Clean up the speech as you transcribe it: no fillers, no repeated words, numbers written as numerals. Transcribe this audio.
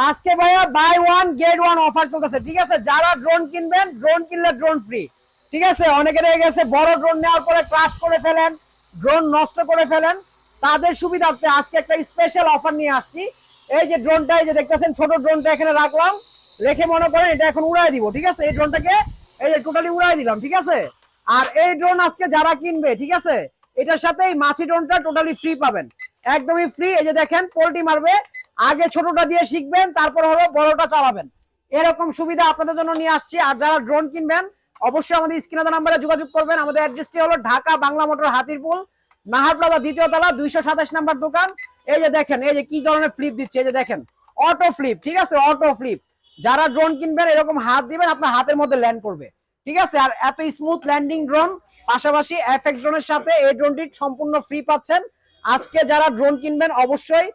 আজকে ভাইয়া buy one get one offer চলতেছে, ঠিক আছে। যারা ড্রোন কিনবেন, ড্রোন কিনলে ড্রোন ফ্রি, ঠিক আছে। অনেকে দেখে গেছে বড় ড্রোন নেওয়ার পরে ক্রাশ করে ফেলেন, ড্রোন নষ্ট করে ফেলেন, তাদের সুবিধার্থে আজকে একটা স্পেশাল অফার নিয়ে আসছি। এই যে ড্রোনটা, এই যে দেখতেছেন ছোট ড্রোনটা এখানে রাখলাম, রেখে মনে করেন এটা এখন উড়াই দিব, ঠিক আছে। এই ড্রোনটাকে এই যে টোটালি উড়াই দিলাম, ঠিক আছে। আর এই ড্রোন আজকে যারা কিনবে, ঠিক আছে, এটার সাথে এই মাছি ড্রোনটা টোটালি ফ্রি পাবেন, একদমই ফ্রি। এই যে দেখেন পোল্ট্রি মারবে, আগে ছোটটা দিয়ে শিখবেন, তারপর হলো বড়টা চালাবেন, এরকম সুবিধা আপনাদের জন্য নিয়ে আসছি। আর যারা ড্রোন কিনবেন অবশ্যই আমাদের স্ক্রিনে দেওয়া নাম্বারে যোগাযোগ করবেন। আমাদের অ্যাড্রেসটি হলো ঢাকা বাংলা মোটর হাতিরপুল নাহার প্লাজা দ্বিতীয় তলা 227 নাম্বার দোকান। এই যে দেখেন এই যে কি ধরনের ফ্লিপ দিচ্ছে, এই যে দেখেন অটো ফ্লিপ, ঠিক আছে, অটো ফ্লিপ। যারা ড্রোন কিনবেন এরকম হাত দিবেন, আপনার হাতের মধ্যে ল্যান্ড করবে, ঠিক আছে। আর এত স্মুথ ল্যান্ডিং ড্রোন, পাশাপাশি এফএক্স ড্রোনের সাথে এই ড্রোনটি সম্পূর্ণ ফ্রি পাচ্ছেন। আজকে যারা ড্রোন কিনবেন অবশ্যই